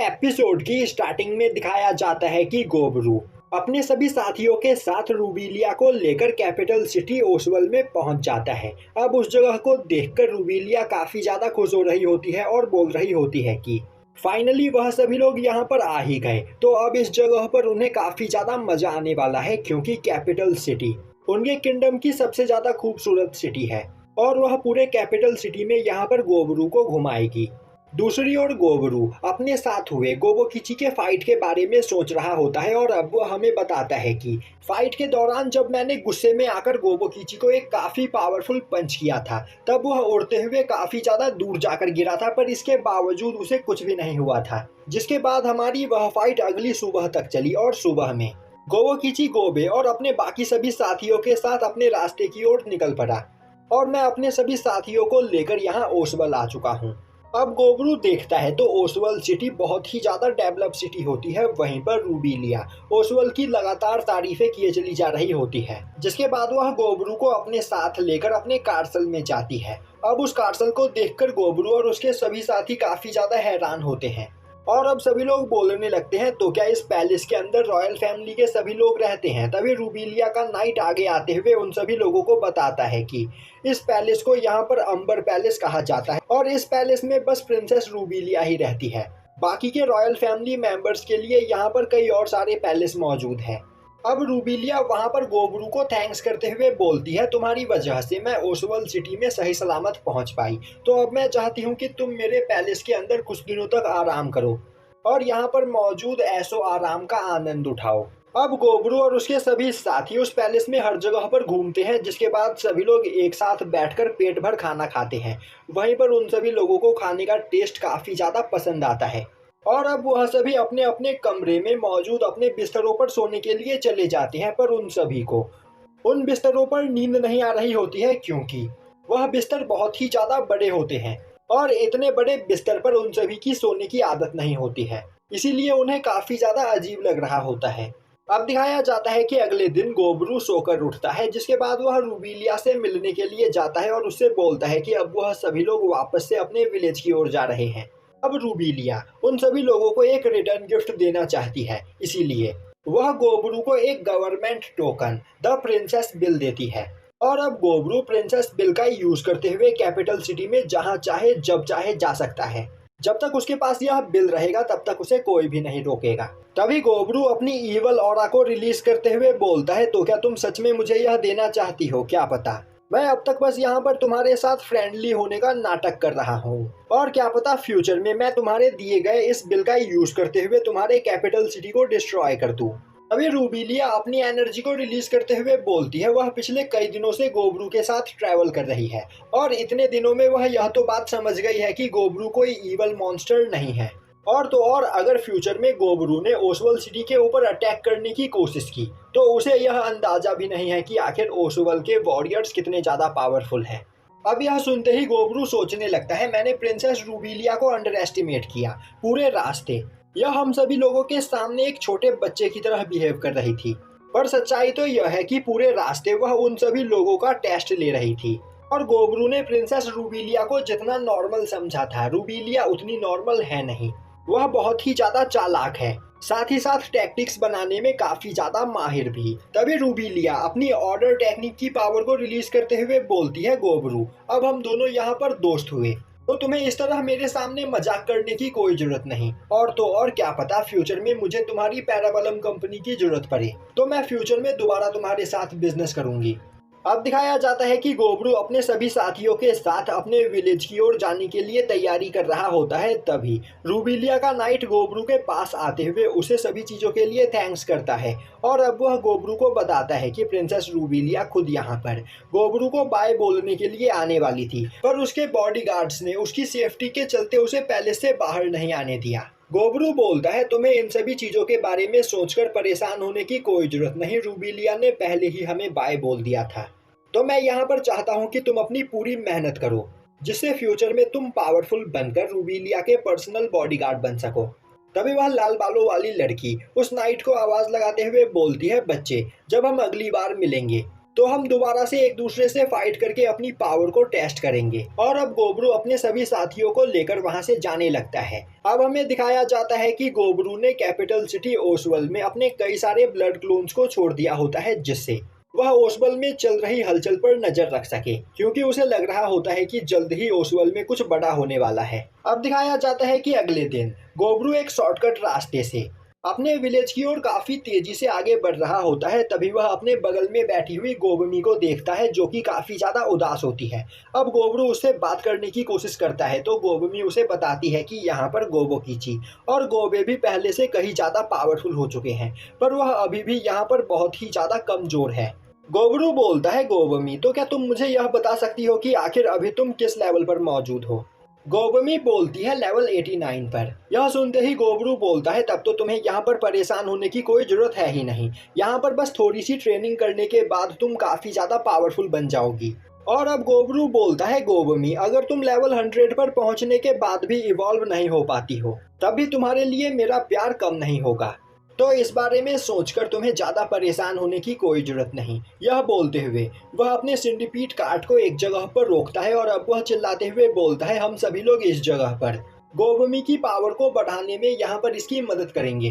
Episode की starting में दिखाया जाता है कि गोबरू अपने सभी साथियों के साथ रूबीलिया को लेकर कैपिटल सिटी ओसवल में पहुंच जाता है। अब उस जगह को देखकर रूबीलिया काफी ज्यादा खुश हो रही होती है और बोल रही होती है कि फाइनली वह सभी लोग यहाँ पर आ ही गए, तो अब इस जगह पर उन्हें काफी ज्यादा मजा आने वाला है, क्योंकि कैपिटल सिटी उनके किंगडम की सबसे ज्यादा खूबसूरत सिटी है और वह पूरे कैपिटल सिटी में यहाँ पर गोबरू को घुमाएगी। दूसरी ओर गोबरू अपने साथ हुए गोबोकिची के फाइट के बारे में सोच रहा होता है और अब वो हमें बताता है कि फाइट के दौरान जब मैंने गुस्से में आकर गोबोकिची को एक काफी पावरफुल पंच किया था, तब वह उड़ते हुए काफी ज्यादा दूर जाकर गिरा था, पर इसके बावजूद उसे कुछ भी नहीं हुआ था। जिसके बाद हमारी वह फाइट अगली सुबह तक चली और सुबह में गोबोकिची गोबे और अपने बाकी सभी साथियों के साथ अपने रास्ते की ओर निकल पड़ा और मैं अपने सभी साथियों को लेकर यहाँ ओसवल आ चुका हूँ। अब गोबरू देखता है तो ओसवल सिटी बहुत ही ज्यादा डेवलप सिटी होती है। वहीं पर रूबीलिया ओसवल की लगातार तारीफें किए चली जा रही होती है, जिसके बाद वह गोबरू को अपने साथ लेकर अपने कार्सल में जाती है। अब उस कार्सल को देखकर गोबरू और उसके सभी साथी काफी ज्यादा हैरान होते हैं और अब सभी लोग बोलने लगते हैं, तो क्या इस पैलेस के अंदर रॉयल फैमिली के सभी लोग रहते हैं? तभी रूबीलिया का नाइट आगे आते हुए उन सभी लोगों को बताता है कि इस पैलेस को यहाँ पर अंबर पैलेस कहा जाता है और इस पैलेस में बस प्रिंसेस रूबीलिया ही रहती है। बाकी के रॉयल फैमिली मेंबर्स के लिए यहाँ पर कई और सारे पैलेस मौजूद हैं। अब रूबीलिया वहां पर गोबरू को थैंक्स करते हुए बोलती है, तुम्हारी वजह से मैं ओसवल सिटी में सही सलामत पहुंच पाई, तो अब मैं चाहती हूँ कि तुम मेरे पैलेस के अंदर कुछ दिनों तक आराम करो और यहाँ पर मौजूद ऐशो आराम का आनंद उठाओ। अब गोबरू और उसके सभी साथी उस पैलेस में हर जगह पर घूमते हैं, जिसके बाद सभी लोग एक साथ बैठकर पेट भर खाना खाते हैं। वहीं पर उन सभी लोगों को खाने का टेस्ट काफी ज्यादा पसंद आता है और अब वह सभी अपने अपने कमरे में मौजूद अपने बिस्तरों पर सोने के लिए चले जाते हैं, पर उन सभी को उन बिस्तरों पर नींद नहीं आ रही होती है, क्योंकि वह बिस्तर बहुत ही ज्यादा बड़े होते हैं और इतने बड़े बिस्तर पर उन सभी की सोने की आदत नहीं होती है, इसीलिए उन्हें काफी ज्यादा अजीब लग रहा होता है। अब दिखाया जाता है कि अगले दिन गोबरू सोकर उठता है, जिसके बाद वह रूबीलिया से मिलने के लिए जाता है और उससे बोलता है कि अब वह सभी लोग वापस से अपने विलेज की ओर जा रहे हैं। अब रूबीलिया उन सभी लोगों को एक रिटर्न गिफ्ट देना चाहती है, इसीलिए वह गोबरू को एक government token the princess bill देती है और अब गोबरू प्रिंसेस बिल का यूज करते हुए कैपिटल सिटी में जहां चाहे जब चाहे जा सकता है। जब तक उसके पास यह बिल रहेगा तब तक उसे कोई भी नहीं रोकेगा। तभी गोबरू अपनी ईवल ऑरा को रिलीज करते हुए बोलता है, तो क्या तुम सच में मुझे यह देना चाहती हो? क्या पता मैं अब तक बस यहाँ पर तुम्हारे साथ फ्रेंडली होने का नाटक कर रहा हूँ और क्या पता फ्यूचर में मैं तुम्हारे दिए गए इस बिल का यूज करते हुए तुम्हारे कैपिटल सिटी को डिस्ट्रॉय कर दूँ। अभी रूबीलिया अपनी एनर्जी को रिलीज करते हुए बोलती है, वह पिछले कई दिनों से गोबरू के साथ ट्रैवल कर रही है और इतने दिनों में वह यह तो बात समझ गई है कि गोबरू कोई ईवल मॉन्स्टर नहीं है और तो और अगर फ्यूचर में गोबरू ने ओसवल सिटी के ऊपर अटैक करने की कोशिश की तो उसे यह अंदाजा भी नहीं है कि आखिर ओसवल के वॉरियर्स कितने ज्यादा पावरफुल हैं। अब यह सुनते ही गोबरू सोचने लगता है, मैंने प्रिंसेस रूबीलिया को अंडर एस्टिमेट किया। पूरे रास्ते यह हम सभी लोगों के सामने एक छोटे बच्चे की तरह बिहेव कर रही थी, पर सच्चाई तो यह है कि पूरे रास्ते वह उन सभी लोगों का टेस्ट ले रही थी और गोबरू ने प्रिंसेस रूबीलिया को जितना नॉर्मल समझा था, रूबीलिया उतनी नॉर्मल है नहीं। वह बहुत ही ज्यादा चालाक है, साथ ही साथ टैक्टिक्स बनाने में काफी ज्यादा माहिर भी। तभी रूबीलिया अपनी ऑर्डर टेक्निक की पावर को रिलीज करते हुए बोलती है, गोबरू अब हम दोनों यहाँ पर दोस्त हुए, तो तुम्हें इस तरह मेरे सामने मजाक करने की कोई जरूरत नहीं और तो और क्या पता फ्यूचर में मुझे तुम्हारी पैराबलम कंपनी की जरूरत पड़े तो मैं फ्यूचर में दोबारा तुम्हारे साथ बिजनेस करूंगी। अब दिखाया जाता है कि गोबरू अपने सभी साथियों के साथ अपने विलेज की ओर जाने के लिए तैयारी कर रहा होता है। तभी रूबीलिया का नाइट गोबरू के पास आते हुए उसे सभी चीजों के लिए थैंक्स करता है और अब वह गोबरू को बताता है कि प्रिंसेस रूबीलिया खुद यहाँ पर गोबरू को बाय बोलने के लिए आने वाली थी, पर उसके बॉडीगार्ड्स ने उसकी सेफ्टी के चलते उसे पैलेस से बाहर नहीं आने दिया। गोबरू बोलता है, तुम्हें इन सभी चीजों के बारे में सोचकर परेशान होने की कोई जरूरत नहीं, रूबीलिया ने पहले ही हमें बाय बोल दिया था। तो मैं यहाँ पर चाहता हूँ कि तुम अपनी पूरी मेहनत करो, जिससे फ्यूचर में तुम पावरफुल बनकर रूबीलिया के पर्सनल बॉडीगार्ड बन सको। तभी वह लाल बालों वाली लड़की उस नाइट को आवाज लगाते हुए बोलती है, बच्चे जब हम अगली बार मिलेंगे तो हम दोबारा से एक दूसरे से फाइट करके अपनी पावर को टेस्ट करेंगे। और अब गोबरू अपने सभी साथियों को लेकर वहां से जाने लगता है। अब हमें दिखाया जाता है कि गोबरू ने कैपिटल सिटी ओसवल में अपने कई सारे ब्लड क्लोन्स को छोड़ दिया होता है, जिससे वह ओसवल में चल रही हलचल पर नजर रख सके, क्योंकि उसे लग रहा होता है कि जल्द ही ओसवल में कुछ बड़ा होने वाला है। अब दिखाया जाता है कि अगले दिन गोबरू एक शॉर्टकट रास्ते से अपने विलेज की ओर काफी तेजी से आगे बढ़ रहा होता है। तभी वह अपने बगल में बैठी हुई गोबमी को देखता है, जो कि काफी ज्यादा उदास होती है। अब गोबरू उससे बात करने की कोशिश करता है तो गोबमी उसे बताती है कि यहाँ पर गोबो कीची और गोबे भी पहले से कहीं ज्यादा पावरफुल हो चुके हैं, पर वह अभी भी यहाँ पर बहुत ही ज्यादा कमजोर है। गोबरू बोलता है, गोबमी तो क्या तुम मुझे यह बता सकती हो कि आखिर अभी तुम किस लेवल पर मौजूद हो? गोबमी बोलती है, लेवल 89 पर। यह सुनते ही गोबरू बोलता है, तब तो तुम्हें यहाँ पर परेशान होने की कोई जरूरत है ही नहीं। यहाँ पर बस थोड़ी सी ट्रेनिंग करने के बाद तुम काफी ज्यादा पावरफुल बन जाओगी। और अब गोबरू बोलता है, गोबमी अगर तुम लेवल 100 पर पहुंचने के बाद भी इवॉल्व नहीं हो पाती हो, तब भी तुम्हारे लिए मेरा प्यार कम नहीं होगा। तो इस बारे में सोचकर तुम्हें ज्यादा परेशान होने की कोई जरूरत नहीं। यह बोलते हुए वह अपने सिंडिपीट कार्ट को एक जगह पर रोकता है और अब वह चिल्लाते हुए बोलता है, हम सभी लोग इस जगह पर गोबमी की पावर को बढ़ाने में यहाँ पर इसकी मदद करेंगे।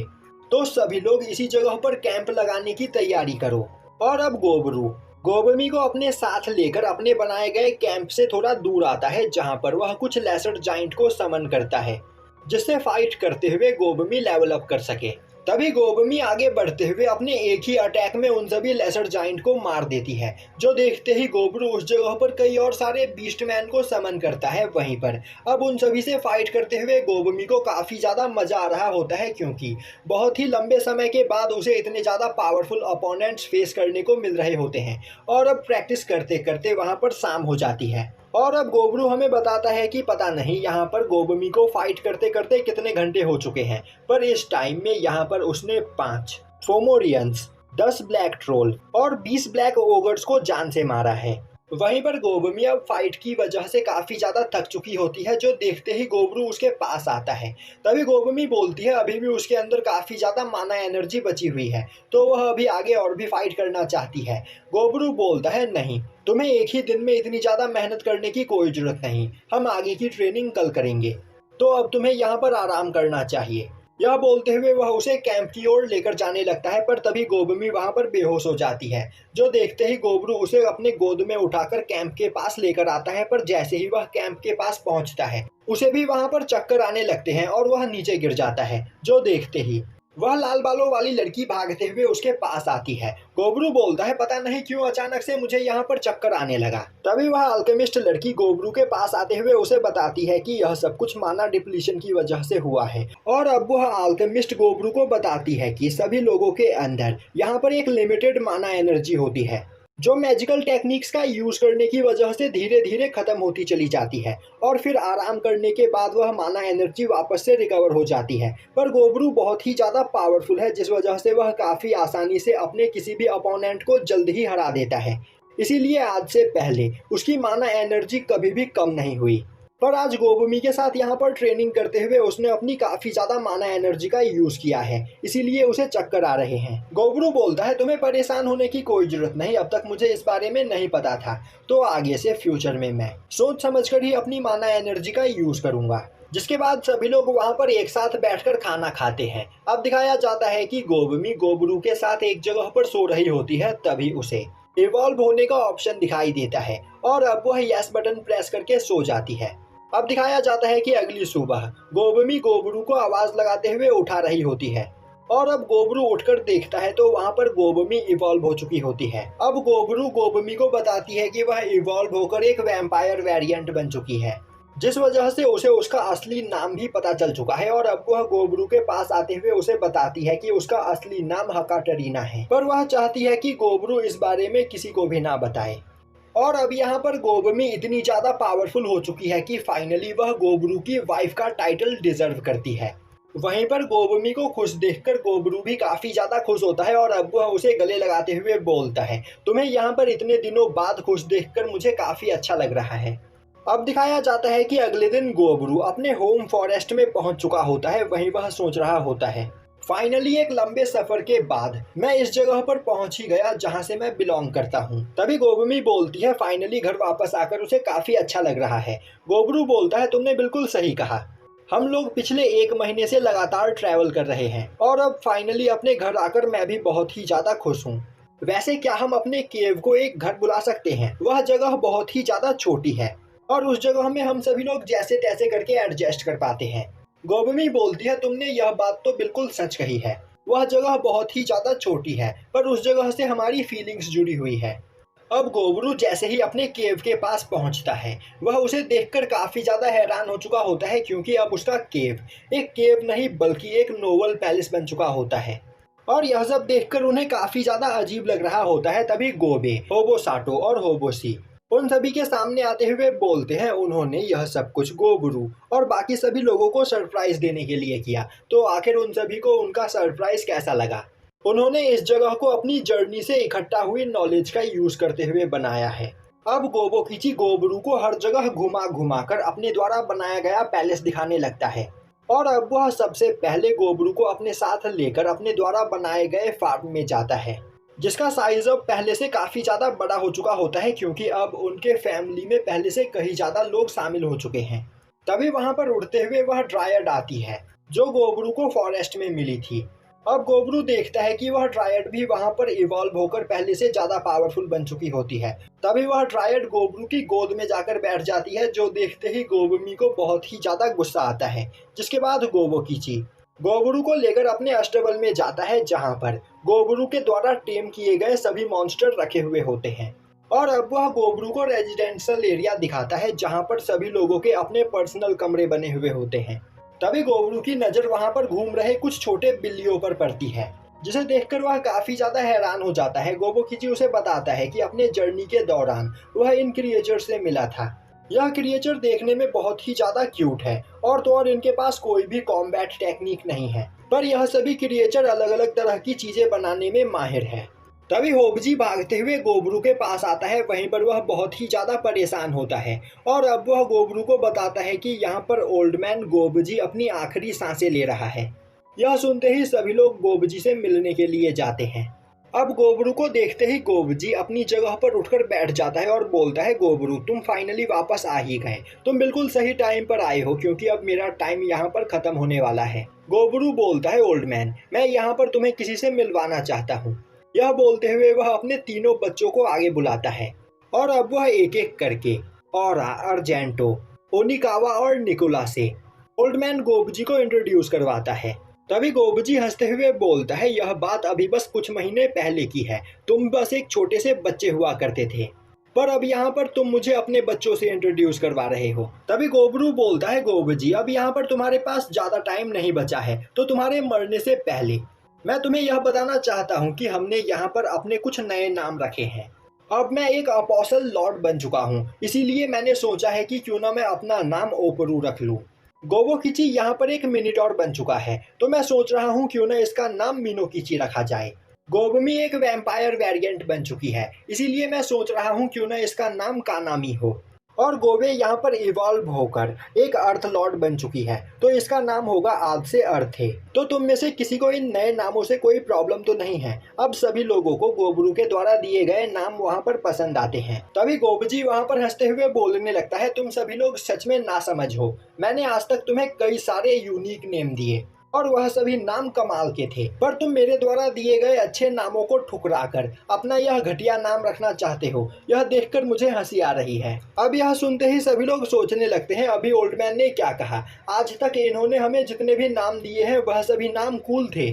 तो सभी लोग इसी जगह पर कैंप लगाने की तैयारी करो। और अब गोबरू गोबमी को अपने साथ लेकर अपने बनाए गए कैंप से थोड़ा दूर आता है, जहाँ पर वह कुछ लेसर जाइंट को समन करता है, जिससे फाइट करते हुए गोबमी लेवल अप कर सके। तभी गोबमी आगे बढ़ते हुए अपने एक ही अटैक में उन सभी लेसर जाइंट को मार देती है, जो देखते ही गोबरू उस जगह पर कई और सारे बीस्टमैन को समन करता है वहीं पर। अब उन सभी से फाइट करते हुए गोबमी को काफ़ी ज़्यादा मज़ा आ रहा होता है, क्योंकि बहुत ही लंबे समय के बाद उसे इतने ज़्यादा पावरफुल अपोनेंट्स फेस करने को मिल रहे होते हैं। और अब प्रैक्टिस करते करते वहाँ पर शाम हो जाती है। और अब गोबरू हमें बताता है कि पता नहीं यहाँ पर गोबमी को फाइट करते करते कितने घंटे हो चुके हैं, पर इस टाइम में यहाँ पर उसने 5 फोमोरियंस, 10 ब्लैक ट्रोल और 20 ब्लैक ओगर्स को जान से मारा है। वहीं पर गोबमी अब फाइट की वजह से काफी ज्यादा थक चुकी होती है, जो देखते ही गोबरू उसके पास आता है। तभी गोबमी बोलती है, अभी भी उसके अंदर काफी ज्यादा माना एनर्जी बची हुई है, तो वह अभी आगे और भी फाइट करना चाहती है। गोबरू बोलता है, नहीं, तुम्हें एक ही दिन में इतनी ज्यादा मेहनत करने की कोई जरूरत नहीं, हम आगे की ट्रेनिंग कल करेंगे, तो अब तुम्हें यहाँ पर आराम करना चाहिए। यह बोलते हुए वह उसे कैंप की ओर लेकर जाने लगता है, पर तभी गोबमी वहां पर बेहोश हो जाती है, जो देखते ही गोबरू उसे अपने गोद में उठाकर कैंप के पास लेकर आता है। पर जैसे ही वह कैंप के पास पहुंचता है, उसे भी वहां पर चक्कर आने लगते हैं और वह नीचे गिर जाता है, जो देखते ही वह लाल बालों वाली लड़की भागते हुए उसके पास आती है। गोबरू बोलता है, पता नहीं क्यों अचानक से मुझे यहाँ पर चक्कर आने लगा। तभी वह अल्केमिस्ट लड़की गोबरू के पास आते हुए उसे बताती है कि यह सब कुछ माना डिप्लीशन की वजह से हुआ है। और अब वह अल्केमिस्ट गोबरू को बताती है कि सभी लोगों के अंदर यहाँ पर एक लिमिटेड माना एनर्जी होती है, जो मैजिकल टेक्निक्स का यूज करने की वजह से धीरे धीरे खत्म होती चली जाती है, और फिर आराम करने के बाद वह माना एनर्जी वापस से रिकवर हो जाती है। पर गोबरू बहुत ही ज़्यादा पावरफुल है, जिस वजह से वह काफ़ी आसानी से अपने किसी भी अपोनेंट को जल्द ही हरा देता है। इसीलिए आज से पहले उसकी माना एनर्जी कभी भी कम नहीं हुई। पर आज गोबमी के साथ यहाँ पर ट्रेनिंग करते हुए उसने अपनी काफ़ी ज़्यादा माना एनर्जी का यूज़ किया है, इसीलिए उसे चक्कर आ रहे हैं। गोबरू बोलता है, तुम्हें परेशान होने की कोई ज़रूरत नहीं, अब तक मुझे इस बारे में नहीं पता था, तो आगे से फ्यूचर में मैं सोच समझकर ही अपनी माना एनर्जी का यूज़ करूँगा। जिसके बाद सभी लोग वहाँ पर एक साथ बैठकर खाना खाते हैं। अब दिखाया जाता है कि गोबमी गोबरू के साथ एक जगह पर सो रही होती है, तभी उसे इवॉल्व होने का ऑप्शन दिखाई देता है और अब वह यस बटन प्रेस करके सो जाती है। अब दिखाया जाता है कि अगली सुबह गोबमी गोबरू को आवाज लगाते हुए उठा रही होती है, और अब गोबरू उठकर देखता है तो वहां पर गोबमी इवॉल्व हो चुकी होती है। अब गोबरू गोबमी को बताती है कि वह इवॉल्व होकर एक वैम्पायर वेरिएंट बन चुकी है, जिस वजह से उसे उसका असली नाम भी पता चल चुका है। और अब वह गोबरू के पास आते हुए उसे बताती है कि उसका असली नाम हकाटरीना है, पर वह चाहती है कि गोबरू इस बारे में किसी को भी ना बताए। और अब यहाँ पर गोबमी इतनी ज़्यादा पावरफुल हो चुकी है कि फाइनली वह गोबरू की वाइफ का टाइटल डिजर्व करती है। वहीं पर गोबमी को खुश देखकर गोबरू भी काफ़ी ज़्यादा खुश होता है और अब वह उसे गले लगाते हुए बोलता है, तुम्हें यहाँ पर इतने दिनों बाद खुश देखकर मुझे काफ़ी अच्छा लग रहा है। अब दिखाया जाता है कि अगले दिन गोबरू अपने होम फॉरेस्ट में पहुंच चुका होता है, वहीं वह सोच रहा होता है, फाइनली एक लंबे सफर के बाद मैं इस जगह पर पहुंच ही गया जहां से मैं बिलोंग करता हूं। तभी गोबमी बोलती है फाइनली घर वापस आकर उसे काफी अच्छा लग रहा है। गोबरू बोलता है तुमने बिल्कुल सही कहा, हम लोग पिछले 1 महीने से लगातार ट्रैवल कर रहे हैं और अब फाइनली अपने घर आकर मैं भी बहुत ही ज्यादा खुश हूँ। वैसे क्या हम अपने केव को एक घर बुला सकते हैं? वह जगह बहुत ही ज्यादा छोटी है और उस जगह में हम सभी लोग जैसे तैसे करके एडजस्ट कर पाते हैं। गोबमी बोलती है तुमने यह बात तो बिल्कुल सच कही है, वह जगह बहुत ही ज्यादा छोटी है पर उस जगह से हमारी फीलिंग्स जुड़ी हुई है। अब गोबरू जैसे ही अपने केव के पास पहुंचता है वह उसे देखकर काफी ज्यादा हैरान हो चुका होता है क्योंकि अब उसका केव एक केव नहीं बल्कि एक नोवल पैलेस बन चुका होता है और यह सब देखकर उन्हें काफी ज्यादा अजीब लग रहा होता है। तभी गोबे, होबोसाटो और होबोसी उन सभी के सामने आते हुए बोलते हैं उन्होंने यह सब कुछ गोबरू और बाकी सभी लोगों को सरप्राइज देने के लिए किया, तो आखिर उन सभी को उनका सरप्राइज कैसा लगा? उन्होंने इस जगह को अपनी जर्नी से इकट्ठा हुई नॉलेज का यूज करते हुए बनाया है। अब गोबोकिची गोबरू को हर जगह घुमा घुमा कर अपने द्वारा बनाया गया पैलेस दिखाने लगता है और अब वह सबसे पहले गोबरू को अपने साथ लेकर अपने द्वारा बनाए गए फार्म में जाता है जिसका साइज अब पहले से काफी ज्यादा बड़ा हो चुका होता है क्योंकि अब उनके फैमिली में पहले से कहीं ज्यादा लोग शामिल हो चुके हैं। तभी वहां पर उड़ते हुए वह ड्रायड आती है जो गोबरू को फॉरेस्ट में मिली थी। अब गोबरू देखता है कि वह ड्रायड भी वहां पर इवॉल्व होकर पहले से ज्यादा पावरफुल बन चुकी होती है। तभी वह ड्रायड गोबरू की गोद में जाकर बैठ जाती है जो देखते ही गोबमी को बहुत ही ज्यादा गुस्सा आता है। जिसके बाद गोबोकिची गोबरू को लेकर अपने अष्टबल में जाता है जहां पर गोबरू के द्वारा टेम किए गए सभी मॉन्स्टर रखे हुए होते हैं और अब वह गोबरू को रेजिडेंशियल एरिया दिखाता है जहां पर सभी लोगों के अपने पर्सनल कमरे बने हुए होते हैं। तभी गोबरू की नजर वहां पर घूम रहे कुछ छोटे बिल्लियों पर पड़ती है जिसे देखकर वह काफी ज्यादा हैरान हो जाता है। गोबोकिची उसे बताता है कि अपने जर्नी के दौरान वह इन क्रिएचर से मिला था। यह क्रिएचर देखने में बहुत ही ज्यादा क्यूट है और तो और इनके पास कोई भी कॉम्बैट टेक्निक नहीं है पर यह सभी क्रिएचर अलग अलग तरह की चीजें बनाने में माहिर है। तभी होबजी भागते हुए गोबरू के पास आता है, वहीं पर वह बहुत ही ज्यादा परेशान होता है और अब वह गोबरू को बताता है कि यहाँ पर ओल्ड मैन गोबजी अपनी आखिरी सांसें ले रहा है। यह सुनते ही सभी लोग गोबजी से मिलने के लिए जाते हैं। अब गोबरू को देखते ही गोबजी अपनी जगह पर उठकर बैठ जाता है और बोलता है गोबरू तुम फाइनली वापस आ ही गए, तुम बिल्कुल सही टाइम पर आए हो क्योंकि अब मेरा टाइम यहाँ पर खत्म होने वाला है। गोबरू बोलता है ओल्ड मैन मैं यहाँ पर तुम्हें किसी से मिलवाना चाहता हूँ। यह बोलते हुए वह अपने तीनों बच्चों को आगे बुलाता है और अब वह एक एक करके औरा, अर्जेंटो, ओनिकावा और निकोला से ओल्ड मैन गोबजी को इंट्रोड्यूस करवाता है। तभी गोबजी हंसते हुए बोलता है यह बात अभी बस कुछ महीने पहले की है, तुम बस एक छोटे से बच्चे हुआ करते थे पर अब यहाँ पर तुम मुझे अपने बच्चों से इंट्रोड्यूस करवा रहे हो। तभी गोबरू बोलता है गोबजी अब यहाँ पर तुम्हारे पास ज्यादा टाइम नहीं बचा है तो तुम्हारे मरने से पहले मैं तुम्हें यह बताना चाहता हूँ कि हमने यहाँ पर अपने कुछ नए नाम रखे हैं। अब मैं एक अपोस्टल लॉर्ड बन चुका हूँ इसीलिए मैंने सोचा है कि क्यों ना मैं अपना नाम ओपरू रख लूँ। गोबोकिची यहाँ पर एक मिनीटॉर बन चुका है तो मैं सोच रहा हूँ क्यों ना इसका नाम मिनोकिची रखा जाए। गोबमी एक वैम्पायर वेरिएंट बन चुकी है इसीलिए मैं सोच रहा हूँ क्यों ना इसका नाम कानामी हो। और गोबे यहाँ पर इवॉल्व होकर एक अर्थ लॉर्ड बन चुकी है तो इसका नाम होगा आज से अर्थे। तो तुम में से किसी को इन नए नामों से कोई प्रॉब्लम तो नहीं है? अब सभी लोगों को गोबरू के द्वारा दिए गए नाम वहाँ पर पसंद आते हैं। तभी गोबजी वहाँ पर हंसते हुए बोलने लगता है तुम सभी लोग सच में नासमझ हो, मैंने आज तक तुम्हें कई सारे यूनिक नेम दिए और वह सभी नाम कमाल के थे पर तुम मेरे द्वारा दिए गए अच्छे नामों को ठुकराकर अपना यह घटिया नाम रखना चाहते हो, यह देखकर मुझे हंसी आ रही है। अब यह सुनते ही सभी लोग सोचने लगते हैं अभी ओल्ड मैन ने क्या कहा, आज तक इन्होंने हमें जितने भी नाम दिए हैं वह सभी नाम कूल थे,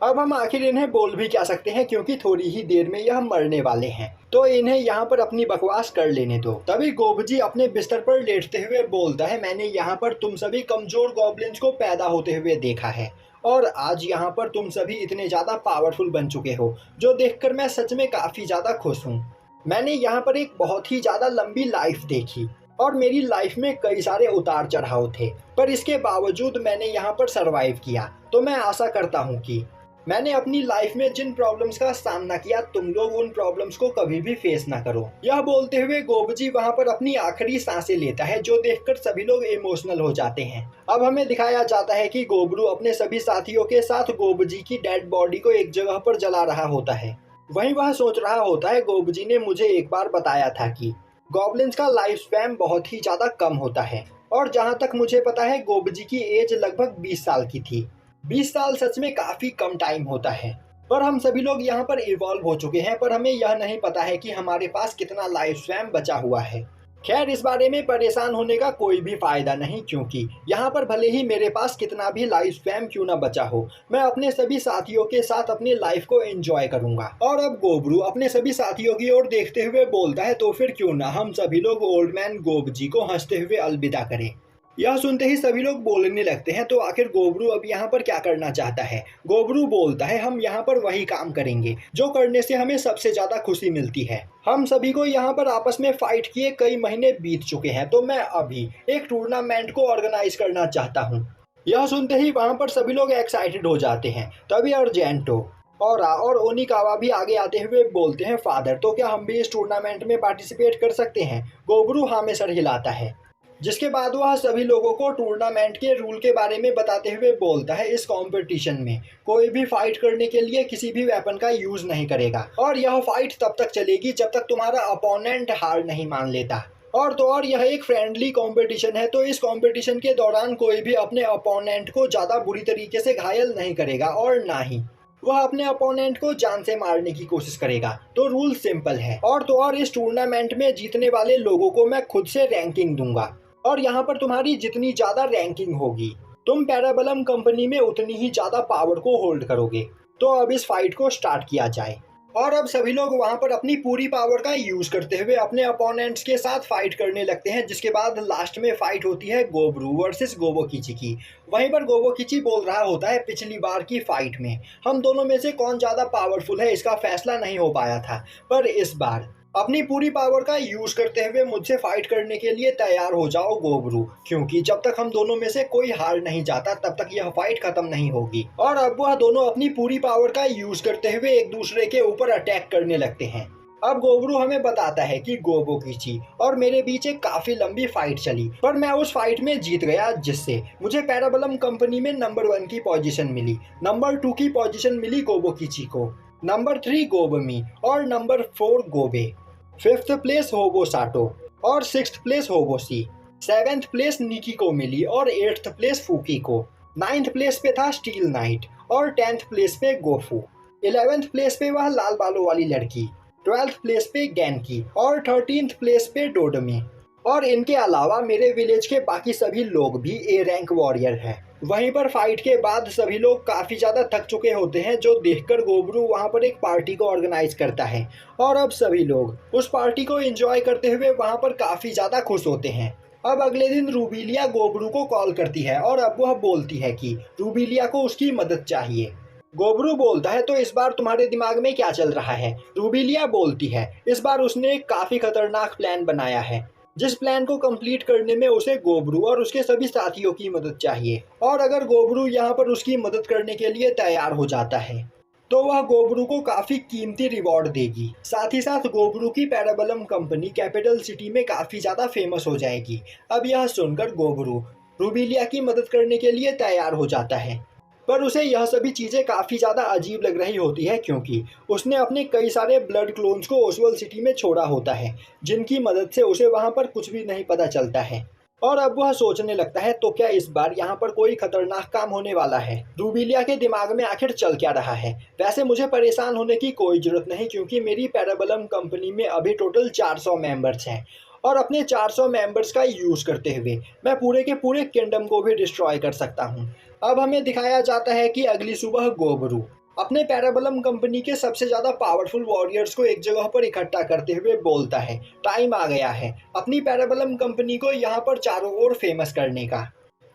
अब हम आखिर इन्हें बोल भी क्या सकते हैं क्योंकि थोड़ी ही देर में यह मरने वाले हैं तो इन्हें यहाँ पर अपनी बकवास कर लेने दो। तभी गोबजी अपने बिस्तर पर लेटते हुए बोलता है मैंने यहाँ पर तुम सभी कमजोर गॉब्लिन्स को पैदा होते हुए देखा है और आज यहाँ पर तुम सभी इतने ज़्यादा पावरफुल बन चुके हो जो देखकर मैं सच में काफ़ी ज़्यादा खुश हूँ। मैंने यहाँ पर एक बहुत ही ज़्यादा लंबी लाइफ देखी और मेरी लाइफ में कई सारे उतार चढ़ाव थे पर इसके बावजूद मैंने यहाँ पर सरवाइव किया तो मैं आशा करता हूँ कि मैंने अपनी लाइफ में जिन प्रॉब्लम्स का सामना किया, तुम लोग उन प्रॉब्लम्स को कभी भी फेस ना करो। यह बोलते हुए गोबजी वहां पर अपनी आखिरी सांसें लेता है, जो देखकर सभी लोग इमोशनल हो जाते हैं। अब हमें दिखाया जाता है कि गोबरू अपने सभी साथियों के साथ गोबजी की डेड बॉडी को एक जगह पर जला रहा होता है। वहीं वह सोच रहा होता है, गोबजी ने मुझे एक बार बताया था कि गॉब्लिन्स का लाइफ स्पैन बहुत ही ज्यादा कम होता है, और जहां तक मुझे पता है गोबजी की एज लगभग 20 साल की थी। 20 साल सच में काफी कम टाइम होता है, पर हम सभी लोग यहाँ पर इवॉल्व हो चुके हैं, पर हमें यह नहीं पता है कि हमारे पास कितना लाइफ स्पैन बचा हुआ है। खैर, इस बारे में परेशान होने का कोई भी फायदा नहीं, क्योंकि यहाँ पर भले ही मेरे पास कितना भी लाइफ स्पैन क्यों ना बचा हो, मैं अपने सभी साथियों के साथ अपनी लाइफ को एंजॉय करूंगा। और अब गोबरू अपने सभी साथियों की ओर देखते हुए बोलता है, तो फिर क्यों ना हम सभी लोग ओल्ड मैन गोबजी को हंसते हुए अलविदा करें। यह सुनते ही सभी लोग बोलने लगते हैं, तो आखिर गोबरू अब यहाँ पर क्या करना चाहता है। गोबरू बोलता है, हम यहाँ पर वही काम करेंगे जो करने से हमें सबसे ज्यादा खुशी मिलती है। हम सभी को यहाँ पर आपस में फाइट किए कई महीने बीत चुके हैं, तो मैं अभी एक टूर्नामेंट को ऑर्गेनाइज करना चाहता हूँ। यह सुनते ही वहाँ पर सभी लोग एक्साइटेड हो जाते हैं। तभी अर्जेंटो और ओनिकावा भी आगे आते हुए बोलते हैं, फादर, तो क्या हम भी इस टूर्नामेंट में पार्टिसिपेट कर सकते हैं। गोबरू हाँ में सर हिलाता है, जिसके बाद वह सभी लोगों को टूर्नामेंट के रूल के बारे में बताते हुए बोलता है, इस कंपटीशन में कोई भी फाइट करने के लिए किसी भी वेपन का यूज नहीं करेगा, और यह फाइट तब तक चलेगी जब तक तुम्हारा अपोनेंट हार नहीं मान लेता। और तो और यह एक फ्रेंडली कंपटीशन है, तो इस कंपटीशन के दौरान कोई भी अपने अपोनेंट को ज़्यादा बुरी तरीके से घायल नहीं करेगा, और ना ही वह अपने अपोनेंट को जान से मारने की कोशिश करेगा। तो रूल सिंपल है। और तो और इस टूर्नामेंट में जीतने वाले लोगों को मैं खुद से रैंकिंग दूंगा, और यहाँ पर तुम्हारी जितनी ज़्यादा रैंकिंग होगी, तुम पैराबलम कंपनी में उतनी ही ज़्यादा पावर को होल्ड करोगे। तो अब इस फाइट को स्टार्ट किया जाए। और अब सभी लोग वहाँ पर अपनी पूरी पावर का यूज करते हुए अपने अपोनेंट्स के साथ फाइट करने लगते हैं, जिसके बाद लास्ट में फाइट होती है गोबरू वर्सेस गोबोकिची की। वहीं पर गोबोकिची बोल रहा होता है, पिछली बार की फाइट में हम दोनों में से कौन ज़्यादा पावरफुल है इसका फैसला नहीं हो पाया था, पर इस बार अपनी पूरी पावर का यूज करते हुए मुझसे फाइट करने के लिए तैयार हो जाओ गोबरू, क्योंकि जब तक हम दोनों में से कोई हार नहीं जाता तब तक यह फाइट खत्म नहीं होगी। और अब वह दोनों अपनी पूरी पावर का यूज करते हुए एक दूसरे के ऊपर अटैक करने लगते हैं। अब गोबरू हमें बताता है कि गोबोकिची और मेरे बीच एक काफी लंबी फाइट चली, पर मैं उस फाइट में जीत गया, जिससे मुझे पैराबलम कंपनी में नंबर 1 की पोजीशन मिली, नंबर 2 की पोजीशन मिली गोबोकिची को, नंबर 3 गोबमी और नंबर 4 गोबे, 5th प्लेस होबो साटो और 6th प्लेस होबोसी, 7th प्लेस निकी को मिली और 8th प्लेस फूकी को, 9th प्लेस पे था स्टील नाइट और 10th प्लेस पे गोफू, 11th प्लेस पे वह लाल बालों वाली लड़की, 12th प्लेस पे गैनकी और 13th प्लेस पे डोडमी। और इनके अलावा मेरे विलेज के बाकी सभी लोग भी ए रैंक वॉरियर हैं। वहीं पर फाइट के बाद सभी लोग काफ़ी ज़्यादा थक चुके होते हैं, जो देखकर गोबरू वहाँ पर एक पार्टी को ऑर्गेनाइज करता है, और अब सभी लोग उस पार्टी को एंजॉय करते हुए वहाँ पर काफ़ी ज़्यादा खुश होते हैं। अब अगले दिन रूबिलिया गोबरू को कॉल करती है, और अब वह बोलती है कि रूबिलिया को उसकी मदद चाहिए। गोबरू बोलता है, तो इस बार तुम्हारे दिमाग में क्या चल रहा है। रूबिलिया बोलती है, इस बार उसने एक काफ़ी खतरनाक प्लान बनाया है, जिस प्लान को कंप्लीट करने में उसे गोबरू और उसके सभी साथियों की मदद चाहिए, और अगर गोबरू यहाँ पर उसकी मदद करने के लिए तैयार हो जाता है तो वह गोबरू को काफ़ी कीमती रिवॉर्ड देगी। साथ ही साथ गोबरू की पैराबलम कंपनी कैपिटल सिटी में काफ़ी ज़्यादा फेमस हो जाएगी। अब यह सुनकर गोबरू रूबिलिया की मदद करने के लिए तैयार हो जाता है, पर उसे यह सभी चीज़ें काफ़ी ज़्यादा अजीब लग रही होती है, क्योंकि उसने अपने कई सारे ब्लड क्लोन्स को ओसवल सिटी में छोड़ा होता है, जिनकी मदद से उसे वहाँ पर कुछ भी नहीं पता चलता है। और अब वह सोचने लगता है, तो क्या इस बार यहाँ पर कोई खतरनाक काम होने वाला है। रूबिलिया के दिमाग में आखिर चल क्या रहा है। वैसे मुझे परेशान होने की कोई ज़रूरत नहीं, क्योंकि मेरी पैराबलम कंपनी में अभी टोटल 400 मेंबर्स हैं, और अपने 400 मेंबर्स का यूज़ करते हुए मैं पूरे के पूरे किंगडम को भी डिस्ट्रॉय कर सकता हूँ। अब हमें दिखाया जाता है कि अगली सुबह गोबरू अपने पैराबलम कंपनी के सबसे ज़्यादा पावरफुल वॉरियर्स को एक जगह पर इकट्ठा करते हुए बोलता है, टाइम आ गया है अपनी पैराबलम कंपनी को यहाँ पर चारों ओर फेमस करने का।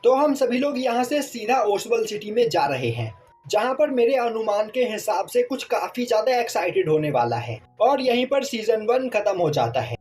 तो हम सभी लोग यहाँ से सीधा ओसवल सिटी में जा रहे हैं, जहाँ पर मेरे अनुमान के हिसाब से कुछ काफ़ी ज़्यादा एक्साइटेड होने वाला है। और यहीं पर सीज़न 1 खत्म हो जाता है।